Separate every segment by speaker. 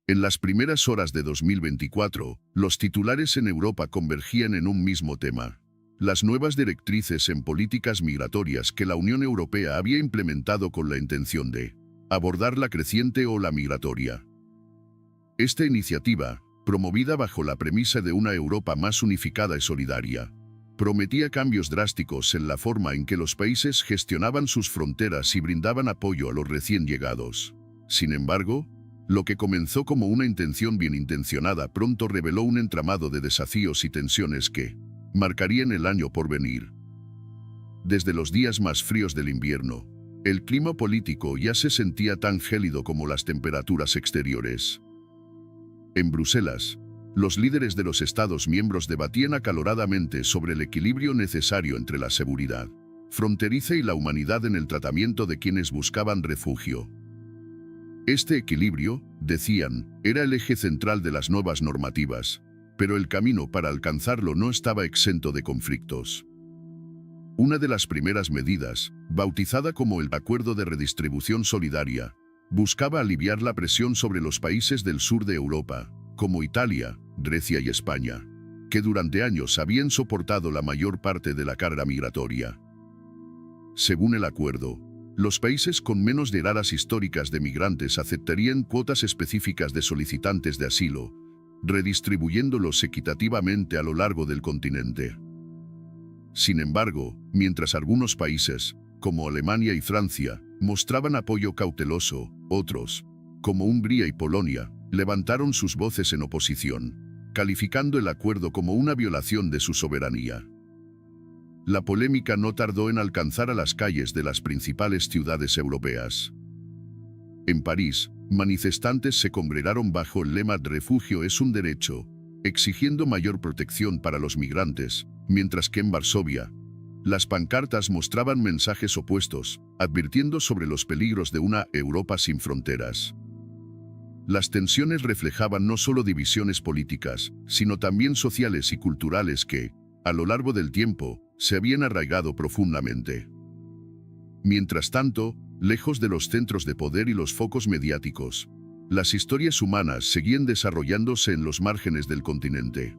Speaker 1: En las primeras horas de 2024, los titulares en Europa convergían en un mismo tema: las nuevas directrices en políticas migratorias que la Unión Europea había implementado con la intención de abordar la creciente ola migratoria. Esta iniciativa, promovida bajo la premisa de una Europa más unificada y solidaria, prometía cambios drásticos en la forma en que los países gestionaban sus fronteras y brindaban apoyo a los recién llegados. Sin embargo, lo que comenzó como una intención bien intencionada pronto reveló un entramado de desafíos y tensiones que marcarían el año por venir. Desde los días más fríos del invierno, el clima político ya se sentía tan gélido como las temperaturas exteriores. En Bruselas, los líderes de los Estados miembros debatían acaloradamente sobre el equilibrio necesario entre la seguridad fronteriza y la humanidad en el tratamiento de quienes buscaban refugio. Este equilibrio, decían, era el eje central de las nuevas normativas, pero el camino para alcanzarlo no estaba exento de conflictos. Una de las primeras medidas, bautizada como el Acuerdo de Redistribución Solidaria, buscaba aliviar la presión sobre los países del sur de Europa, como Italia, Grecia y España, que durante años habían soportado la mayor parte de la carga migratoria. Según el acuerdo, los países con menos llegadas históricas de migrantes aceptarían cuotas específicas de solicitantes de asilo, redistribuyéndolos equitativamente a lo largo del continente. Sin embargo, mientras algunos países, como Alemania y Francia, mostraban apoyo cauteloso, otros, como Hungría y Polonia, levantaron sus voces en oposición, calificando el acuerdo como una violación de su soberanía. La polémica no tardó en alcanzar a las calles de las principales ciudades europeas. En París, manifestantes se congregaron bajo el lema «Refugio es un derecho», exigiendo mayor protección para los migrantes, mientras que en Varsovia, las pancartas mostraban mensajes opuestos, advirtiendo sobre los peligros de una Europa sin fronteras. Las tensiones reflejaban no solo divisiones políticas, sino también sociales y culturales que, a lo largo del tiempo, se habían arraigado profundamente. Mientras tanto, lejos de los centros de poder y los focos mediáticos, las historias humanas seguían desarrollándose en los márgenes del continente.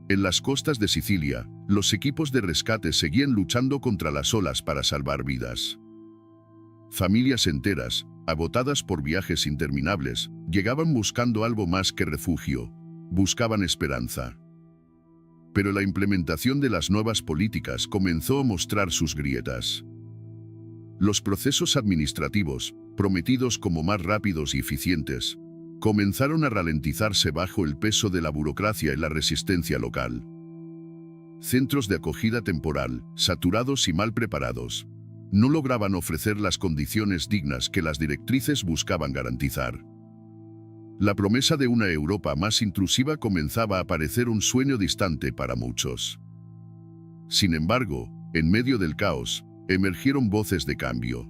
Speaker 1: En las costas de Sicilia, los equipos de rescate seguían luchando contra las olas para salvar vidas. Familias enteras, agotadas por viajes interminables, llegaban buscando algo más que refugio, buscaban esperanza. Pero la implementación de las nuevas políticas comenzó a mostrar sus grietas. Los procesos administrativos, prometidos como más rápidos y eficientes, comenzaron a ralentizarse bajo el peso de la burocracia y la resistencia local. Centros de acogida temporal, saturados y mal preparados, no lograban ofrecer las condiciones dignas que las directrices buscaban garantizar. La promesa de una Europa más intrusiva comenzaba a parecer un sueño distante para muchos. Sin embargo, en medio del caos, emergieron voces de cambio.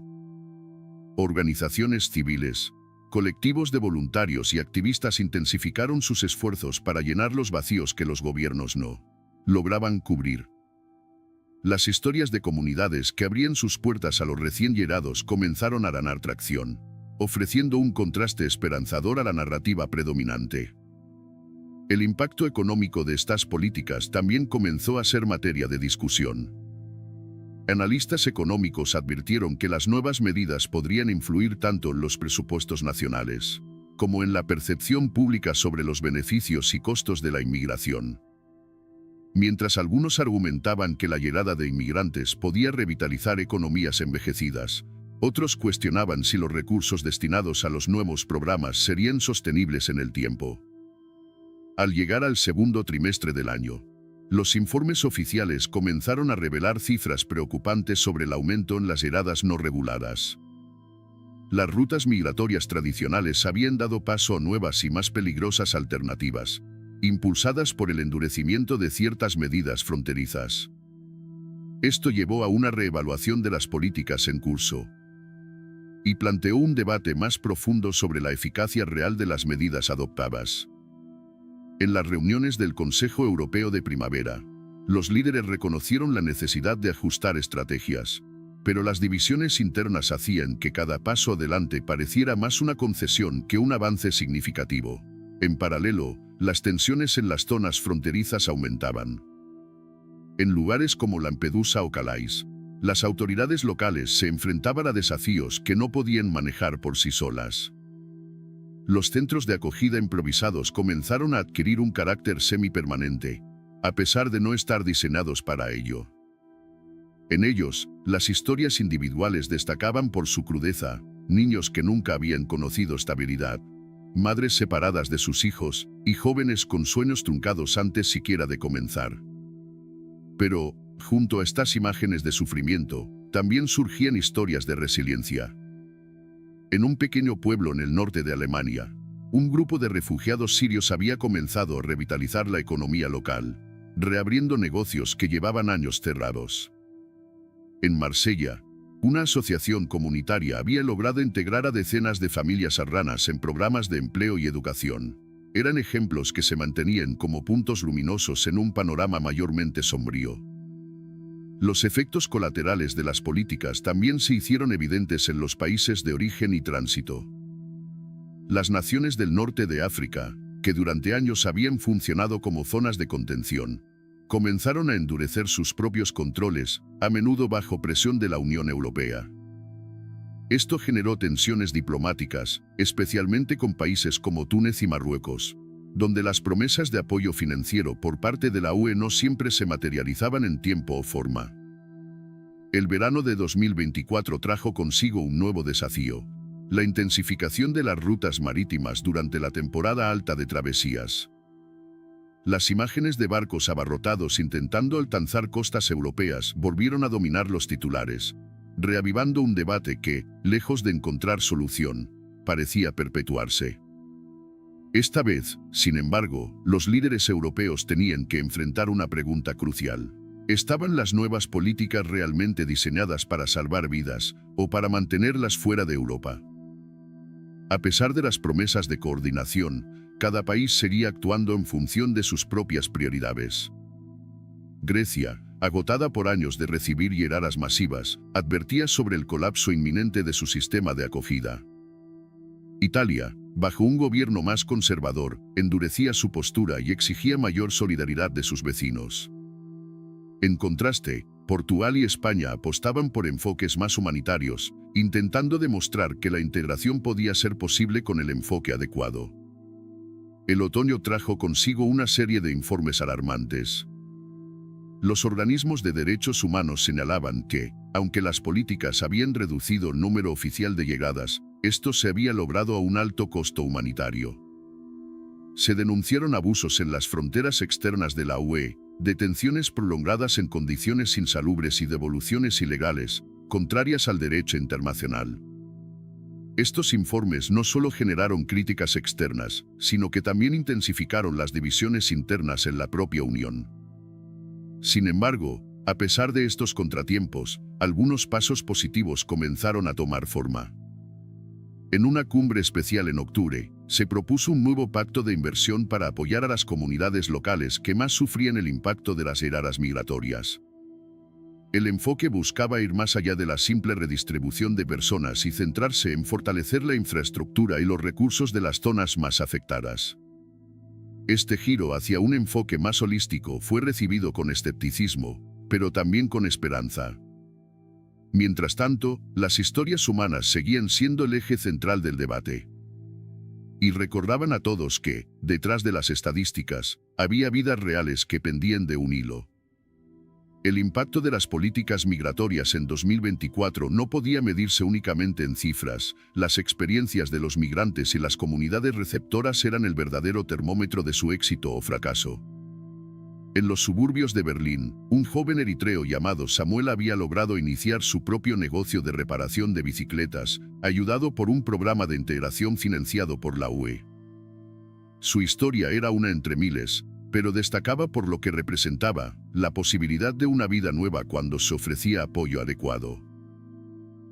Speaker 1: Organizaciones civiles, colectivos de voluntarios y activistas intensificaron sus esfuerzos para llenar los vacíos que los gobiernos no lograban cubrir. Las historias de comunidades que abrían sus puertas a los recién llegados comenzaron a ganar tracción, ofreciendo un contraste esperanzador a la narrativa predominante. El impacto económico de estas políticas también comenzó a ser materia de discusión. Analistas económicos advirtieron que las nuevas medidas podrían influir tanto en los presupuestos nacionales como en la percepción pública sobre los beneficios y costos de la inmigración. Mientras algunos argumentaban que la llegada de inmigrantes podía revitalizar economías envejecidas, otros cuestionaban si los recursos destinados a los nuevos programas serían sostenibles en el tiempo. Al llegar al segundo trimestre del año, los informes oficiales comenzaron a revelar cifras preocupantes sobre el aumento en las llegadas no reguladas. Las rutas migratorias tradicionales habían dado paso a nuevas y más peligrosas alternativas, impulsadas por el endurecimiento de ciertas medidas fronterizas. Esto llevó a una reevaluación de las políticas en curso y planteó un debate más profundo sobre la eficacia real de las medidas adoptadas. En las reuniones del Consejo Europeo de primavera, los líderes reconocieron la necesidad de ajustar estrategias, Pero las divisiones internas hacían que cada paso adelante pareciera más una concesión que un avance significativo. En paralelo, las tensiones en las zonas fronterizas aumentaban. En lugares como Lampedusa o Calais, las autoridades locales se enfrentaban a desafíos que no podían manejar por sí solas. Los centros de acogida improvisados comenzaron a adquirir un carácter semipermanente, a pesar de no estar diseñados para ello. En ellos, las historias individuales destacaban por su crudeza: niños que nunca habían conocido estabilidad, madres separadas de sus hijos y jóvenes con sueños truncados antes siquiera de comenzar. Pero, junto a estas imágenes de sufrimiento, también surgían historias de resiliencia. En un pequeño pueblo en el norte de Alemania, un grupo de refugiados sirios había comenzado a revitalizar la economía local, reabriendo negocios que llevaban años cerrados. En Marsella, una asociación comunitaria había logrado integrar a decenas de familias serranas en programas de empleo y educación. Eran ejemplos que se mantenían como puntos luminosos en un panorama mayormente sombrío. Los efectos colaterales de las políticas también se hicieron evidentes en los países de origen y tránsito. Las naciones del norte de África, que durante años habían funcionado como zonas de contención, comenzaron a endurecer sus propios controles, a menudo bajo presión de la Unión Europea. Esto generó tensiones diplomáticas, especialmente con países como Túnez y Marruecos, donde las promesas de apoyo financiero por parte de la UE no siempre se materializaban en tiempo o forma. El verano de 2024 trajo consigo un nuevo desafío: la intensificación de las rutas marítimas durante la temporada alta de travesías. Las imágenes de barcos abarrotados intentando alcanzar costas europeas volvieron a dominar los titulares, reavivando un debate que, lejos de encontrar solución, parecía perpetuarse. Esta vez, sin embargo, los líderes europeos tenían que enfrentar una pregunta crucial: ¿estaban las nuevas políticas realmente diseñadas para salvar vidas o para mantenerlas fuera de Europa? A pesar de las promesas de coordinación, cada país seguía actuando en función de sus propias prioridades. Grecia, agotada por años de recibir llegadas masivas, advertía sobre el colapso inminente de su sistema de acogida. Italia, bajo un gobierno más conservador, endurecía su postura y exigía mayor solidaridad de sus vecinos. En contraste, Portugal y España apostaban por enfoques más humanitarios, intentando demostrar que la integración podía ser posible con el enfoque adecuado. El otoño trajo consigo una serie de informes alarmantes. Los organismos de derechos humanos señalaban que, aunque las políticas habían reducido el número oficial de llegadas, esto se había logrado a un alto costo humanitario. Se denunciaron abusos en las fronteras externas de la UE, detenciones prolongadas en condiciones insalubres y devoluciones ilegales, contrarias al derecho internacional. Estos informes no solo generaron críticas externas, sino que también intensificaron las divisiones internas en la propia Unión. Sin embargo, a pesar de estos contratiempos, algunos pasos positivos comenzaron a tomar forma. En una cumbre especial en octubre, se propuso un nuevo pacto de inversión para apoyar a las comunidades locales que más sufrían el impacto de las heladas migratorias. El enfoque buscaba ir más allá de la simple redistribución de personas y centrarse en fortalecer la infraestructura y los recursos de las zonas más afectadas. Este giro hacia un enfoque más holístico fue recibido con escepticismo, pero también con esperanza. Mientras tanto, las historias humanas seguían siendo el eje central del debate. Y recordaban a todos que, detrás de las estadísticas, había vidas reales que pendían de un hilo. El impacto de las políticas migratorias en 2024 no podía medirse únicamente en cifras. Las experiencias de los migrantes y las comunidades receptoras eran el verdadero termómetro de su éxito o fracaso. En los suburbios de Berlín, un joven eritreo llamado Samuel había logrado iniciar su propio negocio de reparación de bicicletas, ayudado por un programa de integración financiado por la UE. Su historia era una entre miles, pero destacaba por lo que representaba: la posibilidad de una vida nueva cuando se ofrecía apoyo adecuado.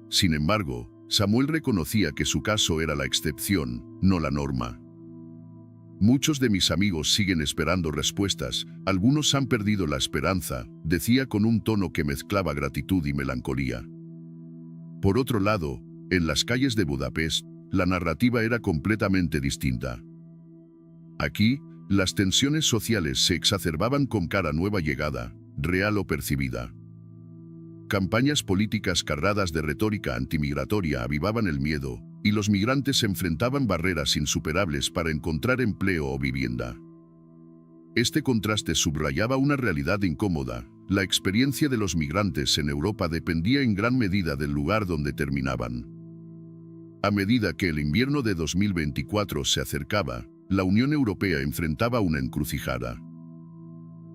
Speaker 1: Sin embargo, Samuel reconocía que su caso era la excepción, no la norma. Muchos de mis amigos siguen esperando respuestas, algunos han perdido la esperanza, decía con un tono que mezclaba gratitud y melancolía. Por otro lado, en las calles de Budapest, la narrativa era completamente distinta. Aquí, las tensiones sociales se exacerbaban con cada nueva llegada, real o percibida. Campañas políticas cargadas de retórica antimigratoria avivaban el miedo, y los migrantes enfrentaban barreras insuperables para encontrar empleo o vivienda. Este contraste subrayaba una realidad incómoda. La experiencia de los migrantes en Europa dependía en gran medida del lugar donde terminaban. A medida que el invierno de 2024 se acercaba, la Unión Europea enfrentaba una encrucijada.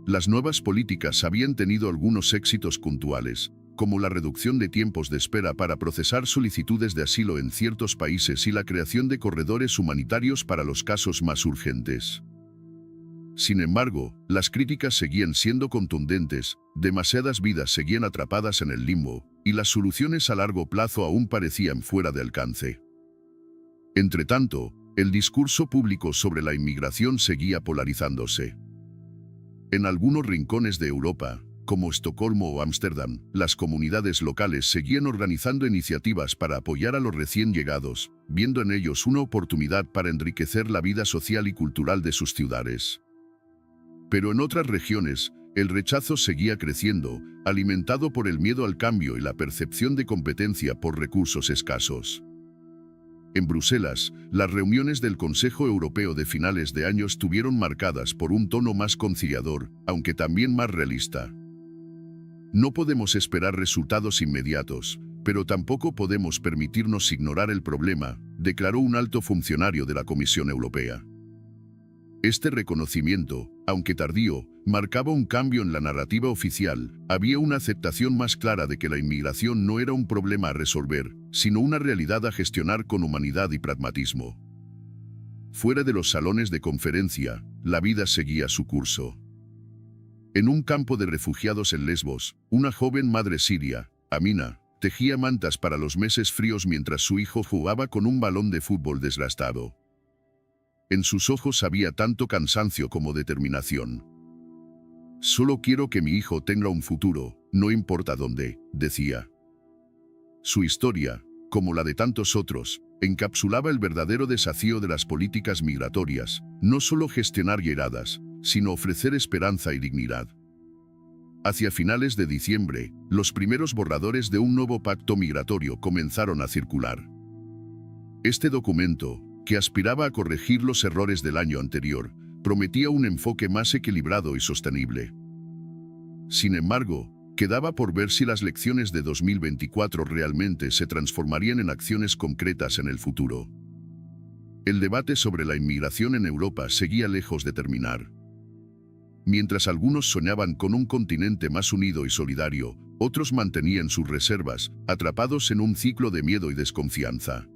Speaker 1: Las nuevas políticas habían tenido algunos éxitos puntuales, como la reducción de tiempos de espera para procesar solicitudes de asilo en ciertos países y la creación de corredores humanitarios para los casos más urgentes. Sin embargo, las críticas seguían siendo contundentes, demasiadas vidas seguían atrapadas en el limbo, y las soluciones a largo plazo aún parecían fuera de alcance. Entretanto, el discurso público sobre la inmigración seguía polarizándose. En algunos rincones de Europa, como Estocolmo o Ámsterdam, las comunidades locales seguían organizando iniciativas para apoyar a los recién llegados, viendo en ellos una oportunidad para enriquecer la vida social y cultural de sus ciudades. Pero en otras regiones, el rechazo seguía creciendo, alimentado por el miedo al cambio y la percepción de competencia por recursos escasos. En Bruselas, las reuniones del Consejo Europeo de finales de año estuvieron marcadas por un tono más conciliador, aunque también más realista. No podemos esperar resultados inmediatos, pero tampoco podemos permitirnos ignorar el problema, declaró un alto funcionario de la Comisión Europea. Este reconocimiento, aunque tardío, marcaba un cambio en la narrativa oficial. Había una aceptación más clara de que la inmigración no era un problema a resolver, sino una realidad a gestionar con humanidad y pragmatismo. Fuera de los salones de conferencia, la vida seguía su curso. En un campo de refugiados en Lesbos, una joven madre siria, Amina, tejía mantas para los meses fríos mientras su hijo jugaba con un balón de fútbol desgastado. En sus ojos había tanto cansancio como determinación. «Solo quiero que mi hijo tenga un futuro, no importa dónde», decía. Su historia, como la de tantos otros, encapsulaba el verdadero desafío de las políticas migratorias, no solo gestionar llegadas, sino ofrecer esperanza y dignidad. Hacia finales de diciembre, los primeros borradores de un nuevo pacto migratorio comenzaron a circular. Este documento, que aspiraba a corregir los errores del año anterior, prometía un enfoque más equilibrado y sostenible. Sin embargo, quedaba por ver si las lecciones de 2024 realmente se transformarían en acciones concretas en el futuro. El debate sobre la inmigración en Europa seguía lejos de terminar. Mientras algunos soñaban con un continente más unido y solidario, otros mantenían sus reservas, atrapados en un ciclo de miedo y desconfianza.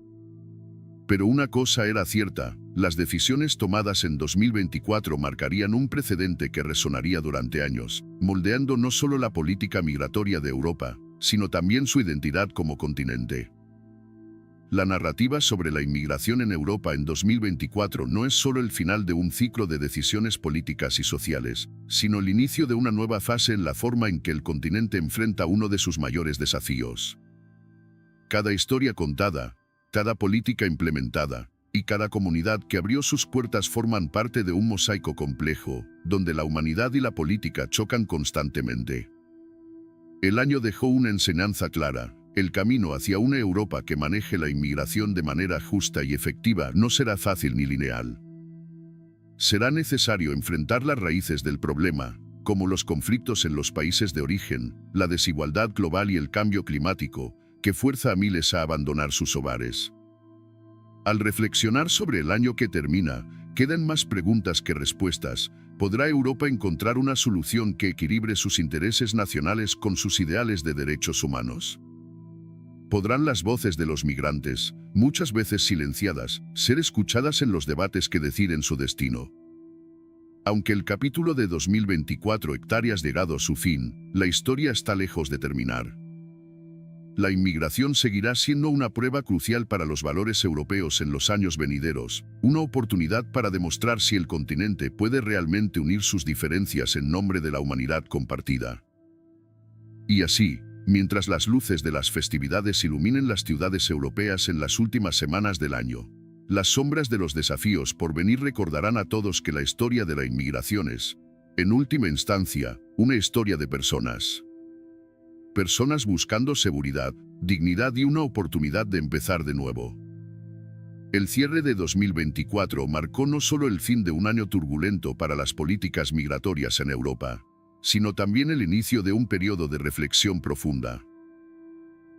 Speaker 1: Pero una cosa era cierta, las decisiones tomadas en 2024 marcarían un precedente que resonaría durante años, moldeando no solo la política migratoria de Europa, sino también su identidad como continente. La narrativa sobre la inmigración en Europa en 2024 no es solo el final de un ciclo de decisiones políticas y sociales, sino el inicio de una nueva fase en la forma en que el continente enfrenta uno de sus mayores desafíos. Cada historia contada, cada política implementada, y cada comunidad que abrió sus puertas forman parte de un mosaico complejo, donde la humanidad y la política chocan constantemente. El año dejó una enseñanza clara: el camino hacia una Europa que maneje la inmigración de manera justa y efectiva no será fácil ni lineal. Será necesario enfrentar las raíces del problema, como los conflictos en los países de origen, la desigualdad global y el cambio climático, que fuerza a miles a abandonar sus hogares. Al reflexionar sobre el año que termina, quedan más preguntas que respuestas. ¿Podrá Europa encontrar una solución que equilibre sus intereses nacionales con sus ideales de derechos humanos? ¿Podrán las voces de los migrantes, muchas veces silenciadas, ser escuchadas en los debates que deciden su destino? Aunque el capítulo de 2024 hectáreas llegado a su fin, la historia está lejos de terminar. La inmigración seguirá siendo una prueba crucial para los valores europeos en los años venideros, una oportunidad para demostrar si el continente puede realmente unir sus diferencias en nombre de la humanidad compartida. Y así, mientras las luces de las festividades iluminen las ciudades europeas en las últimas semanas del año. Las sombras de los desafíos por venir recordarán a todos que la historia de la inmigración es, en última instancia, una historia de personas. Personas buscando seguridad, dignidad y una oportunidad de empezar de nuevo. El cierre de 2024 marcó no solo el fin de un año turbulento para las políticas migratorias en Europa, sino también el inicio de un periodo de reflexión profunda.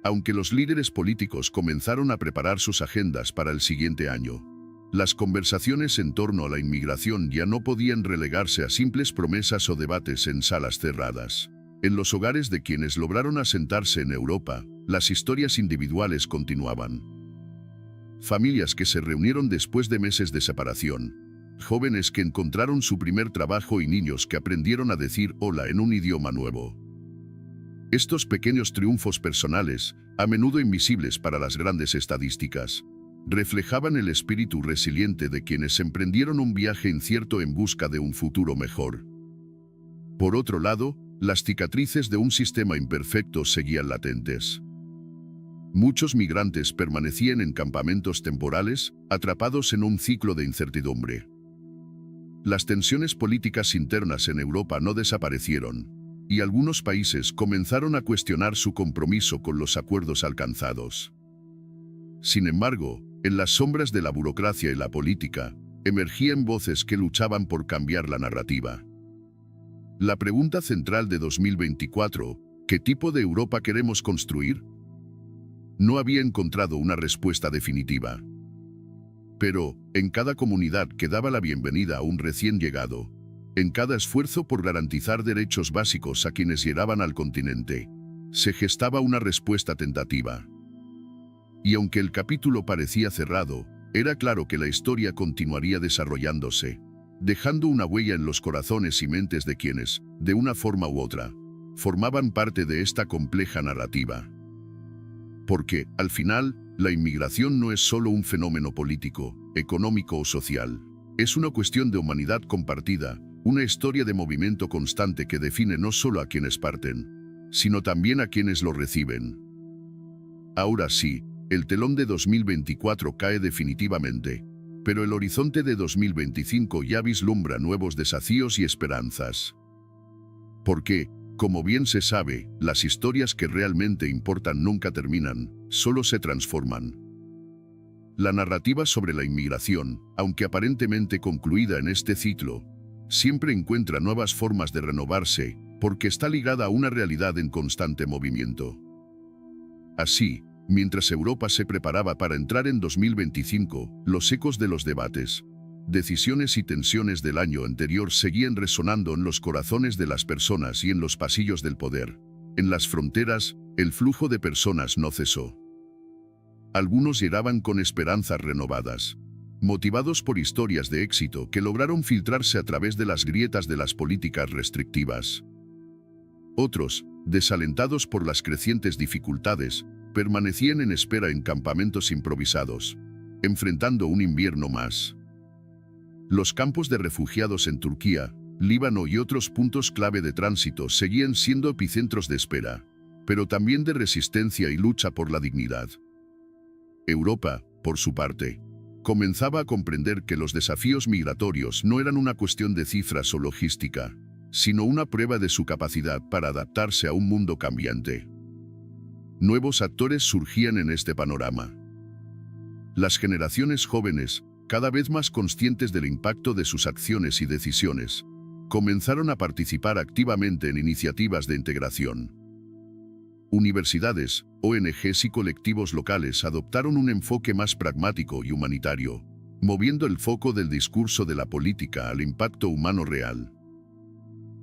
Speaker 1: Aunque los líderes políticos comenzaron a preparar sus agendas para el siguiente año, las conversaciones en torno a la inmigración ya no podían relegarse a simples promesas o debates en salas cerradas. En los hogares de quienes lograron asentarse en Europa, las historias individuales continuaban. Familias que se reunieron después de meses de separación, jóvenes que encontraron su primer trabajo y niños que aprendieron a decir hola en un idioma nuevo. Estos pequeños triunfos personales, a menudo invisibles para las grandes estadísticas, reflejaban el espíritu resiliente de quienes emprendieron un viaje incierto en busca de un futuro mejor. Por otro lado, las cicatrices de un sistema imperfecto seguían latentes. Muchos migrantes permanecían en campamentos temporales, atrapados en un ciclo de incertidumbre. Las tensiones políticas internas en Europa no desaparecieron, y algunos países comenzaron a cuestionar su compromiso con los acuerdos alcanzados. Sin embargo, en las sombras de la burocracia y la política, emergían voces que luchaban por cambiar la narrativa. La pregunta central de 2024, ¿qué tipo de Europa queremos construir?, no había encontrado una respuesta definitiva. Pero, en cada comunidad que daba la bienvenida a un recién llegado, en cada esfuerzo por garantizar derechos básicos a quienes llegaban al continente, se gestaba una respuesta tentativa. Y aunque el capítulo parecía cerrado, era claro que la historia continuaría desarrollándose, dejando una huella en los corazones y mentes de quienes, de una forma u otra, formaban parte de esta compleja narrativa. Porque, al final, la inmigración no es solo un fenómeno político, económico o social. Es una cuestión de humanidad compartida, una historia de movimiento constante que define no solo a quienes parten, sino también a quienes lo reciben. Ahora sí, el telón de 2024 cae definitivamente, pero el horizonte de 2025 ya vislumbra nuevos desafíos y esperanzas. Porque, como bien se sabe, las historias que realmente importan nunca terminan, solo se transforman. La narrativa sobre la inmigración, aunque aparentemente concluida en este ciclo, siempre encuentra nuevas formas de renovarse, porque está ligada a una realidad en constante movimiento. Así, mientras Europa se preparaba para entrar en 2025, los ecos de los debates, decisiones y tensiones del año anterior seguían resonando en los corazones de las personas y en los pasillos del poder. En las fronteras, el flujo de personas no cesó. Algunos llegaban con esperanzas renovadas, motivados por historias de éxito que lograron filtrarse a través de las grietas de las políticas restrictivas. Otros, desalentados por las crecientes dificultades, permanecían en espera en campamentos improvisados, enfrentando un invierno más. Los campos de refugiados en Turquía, Líbano y otros puntos clave de tránsito seguían siendo epicentros de espera, pero también de resistencia y lucha por la dignidad. Europa, por su parte, comenzaba a comprender que los desafíos migratorios no eran una cuestión de cifras o logística, sino una prueba de su capacidad para adaptarse a un mundo cambiante. Nuevos actores surgían en este panorama. Las generaciones jóvenes, cada vez más conscientes del impacto de sus acciones y decisiones, comenzaron a participar activamente en iniciativas de integración. Universidades, ONGs y colectivos locales adoptaron un enfoque más pragmático y humanitario, moviendo el foco del discurso de la política al impacto humano real.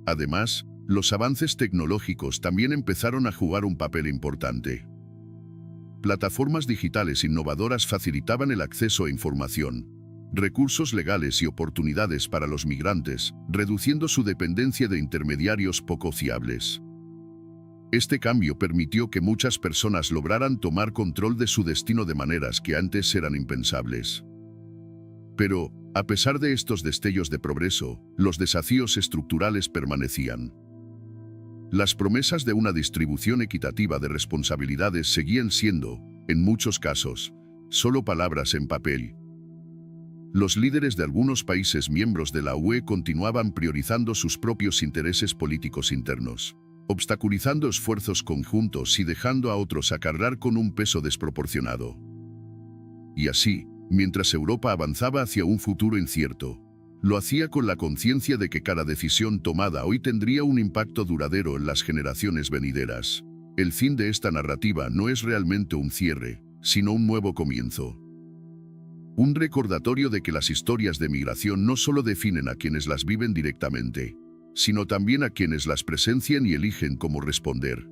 Speaker 1: Además, los avances tecnológicos también empezaron a jugar un papel importante. Plataformas digitales innovadoras facilitaban el acceso a información, recursos legales y oportunidades para los migrantes, reduciendo su dependencia de intermediarios poco fiables. Este cambio permitió que muchas personas lograran tomar control de su destino de maneras que antes eran impensables. Pero, a pesar de estos destellos de progreso, los desafíos estructurales permanecían. Las promesas de una distribución equitativa de responsabilidades seguían siendo, en muchos casos, solo palabras en papel. Los líderes de algunos países miembros de la UE continuaban priorizando sus propios intereses políticos internos, obstaculizando esfuerzos conjuntos y dejando a otros a cargar con un peso desproporcionado. Y así, mientras Europa avanzaba hacia un futuro incierto, lo hacía con la conciencia de que cada decisión tomada hoy tendría un impacto duradero en las generaciones venideras. El fin de esta narrativa no es realmente un cierre, sino un nuevo comienzo. Un recordatorio de que las historias de migración no solo definen a quienes las viven directamente, sino también a quienes las presencian y eligen cómo responder.